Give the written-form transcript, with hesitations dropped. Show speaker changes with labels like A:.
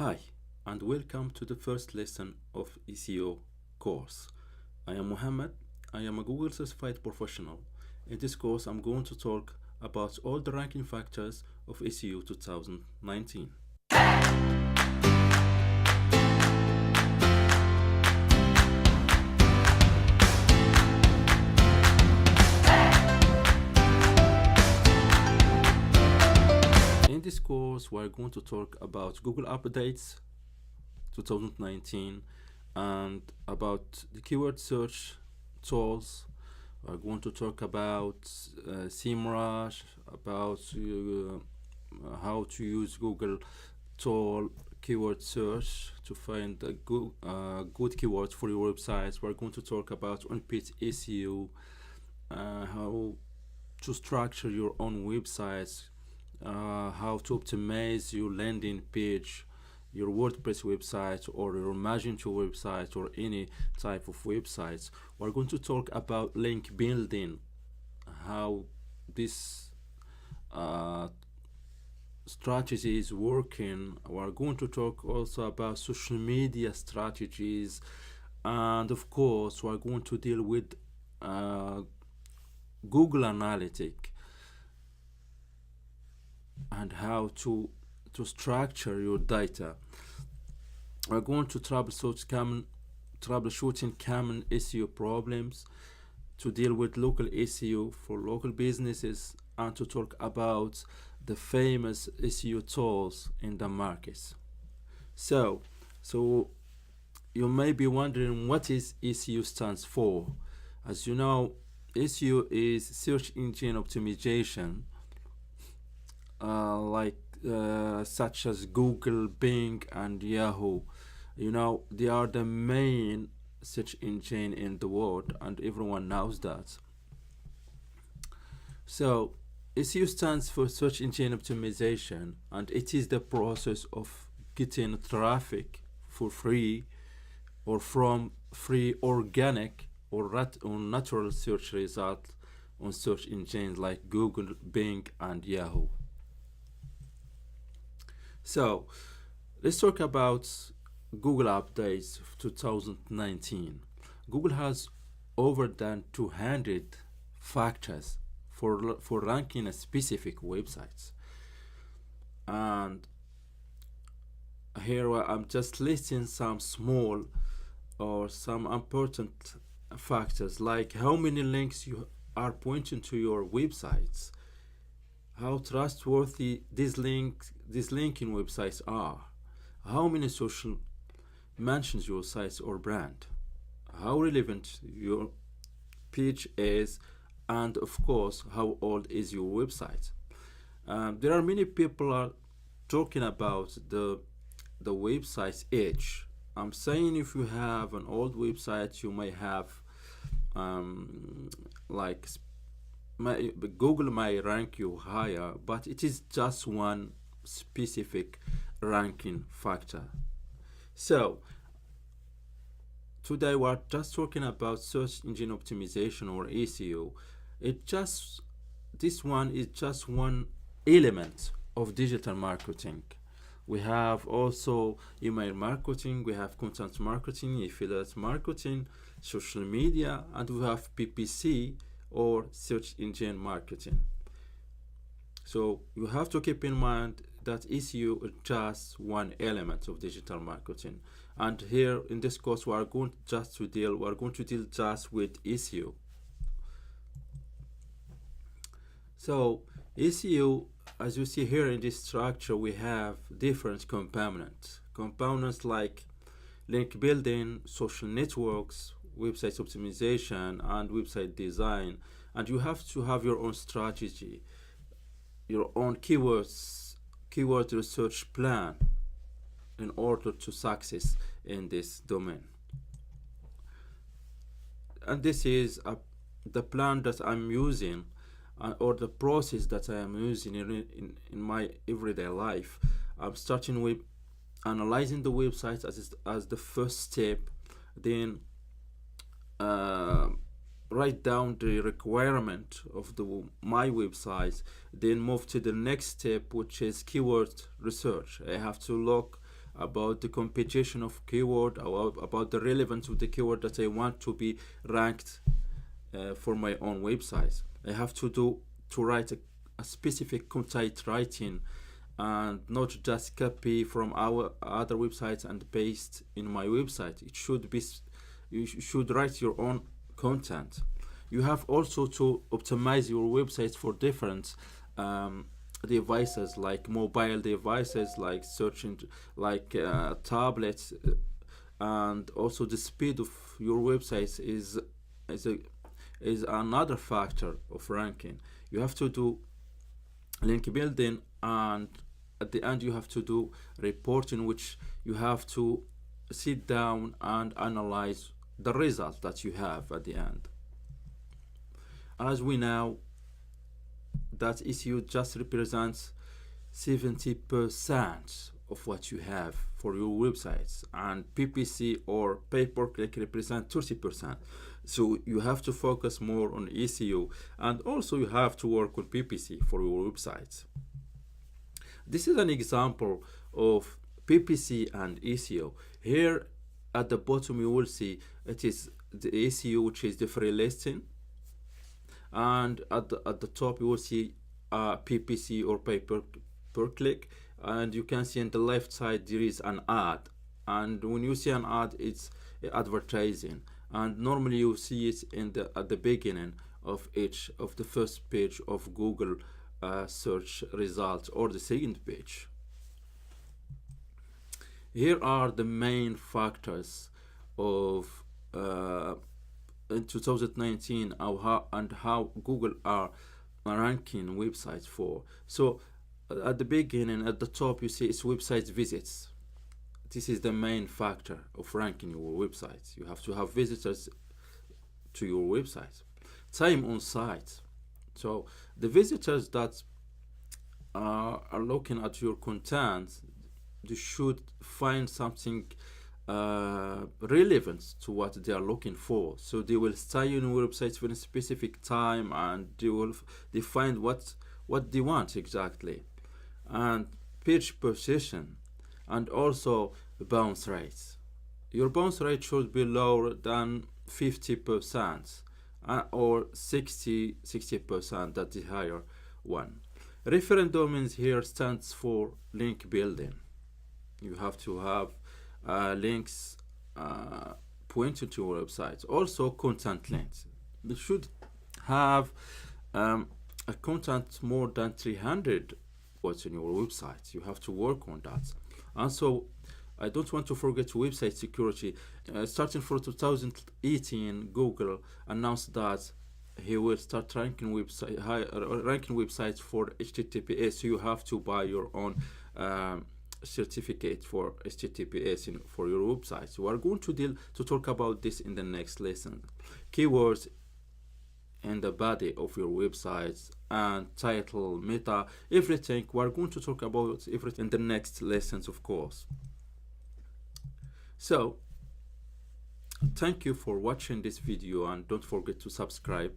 A: Hi, and welcome to the first lesson of SEO course. I am Muhammad. I am a Google certified professional. In this course, I'm going to talk about all the ranking factors of SEO 2019. In this course, we're going to talk about Google updates 2019 and about the keyword search tools. We're going to talk about SEMrush, about how to use Google tool keyword search to find a good keywords for your websites. We're going to talk about on-page SEO, how to structure your own websites, how to optimize your landing page, your WordPress website, or your Magento website, or any type of websites. We're going to talk about link building, how this strategy is working. We're going to talk also about social media strategies, and of course we're going to deal with Google Analytics and how to structure your data. We're going to troubleshooting common SEO problems, to deal with local SEO for local businesses, and to talk about the famous SEO tools in the markets. So you may be wondering what is SEO stands for. As you know, SEO is search engine optimization, such as Google, Bing, and Yahoo. They are the main search engine in the world, and everyone knows that. So SEO stands for search engine optimization, and it is the process of getting traffic for free or from free organic or natural search results on search engines like Google, Bing, and Yahoo. So let's talk about Google updates of 2019. Google has over than 200 factors for ranking a specific websites, and here I'm just listing some small or some important factors, like how many links you are pointing to your websites, how trustworthy these linking websites are, how many social mentions your site or brand, how relevant your page is, and of course how old is your website. There are many people are talking about the website's age. I'm saying if you have an old website, you may have Google may rank you higher, but it is just one specific ranking factor. So today we're just talking about search engine optimization, or SEO. This one is just one element of digital marketing. We have also email marketing, we have content marketing, affiliate marketing, social media, and we have PPC, or search engine marketing. So you have to keep in mind that SEO is just one element of digital marketing. And here in this course, we're going to deal just with SEO. So SEO, as you see here in this structure, we have different components like link building, social networks, website optimization, and website design. And you have to have your own strategy, your own keyword research plan in order to success in this domain. And this is the plan that I'm using, or the process that I am using in my everyday life. I'm starting with analyzing the website as the first step, then write down the requirement of my website, then move to the next step, which is keyword research. I have to look about the competition of keyword, about the relevance of the keyword that I want to be ranked for my own website. I have to write a specific content writing, and not just copy from our other websites and paste in my website. It should be, you should write your own content. You have also to optimize your websites for different devices, like mobile devices, like searching, like tablets, and also the speed of your websites is another factor of ranking. You have to do link building, and at the end you have to do reporting, which you have to sit down and analyze the result that you have at the end. As we know that SEO just represents 70% of what you have for your websites, and PPC or pay-per-click represent 30%. So you have to focus more on SEO, and also you have to work on PPC for your websites. This is an example of PPC and SEO. Here at the bottom you will see it is the SEO, which is the free listing, and at the top you will see PPC or pay per click, and you can see on the left side there is an ad, and when you see an ad, it's advertising, and normally you see it at the beginning of each of the first page of Google search results, or the second page. Here are the main factors of in 2019 how Google are ranking websites for. So at the beginning, at the top, you see it's website visits. This is the main factor of ranking your websites. You have to have visitors to your website. Time on site. So the visitors that are looking at your content, they should find something relevant to what they are looking for. So they will stay on your website for a specific time, and they find what they want exactly. And page position, and also bounce rates. Your bounce rate should be lower than 50%, or 60%, that's the higher one. Referent domains here stands for link building. You have to have links pointing to your website. Also content links. You should have a content more than 300 words on your website. You have to work on that. And so I don't want to forget website security. Starting from 2018, Google announced that he will start ranking websites for HTTPS. So you have to buy your own certificate for HTTPS for your website. We are going to talk about this in the next lesson. Keywords in the body of your websites, and title, meta, everything. We are going to talk about everything in the next lessons, of course. So thank you for watching this video, and don't forget to subscribe.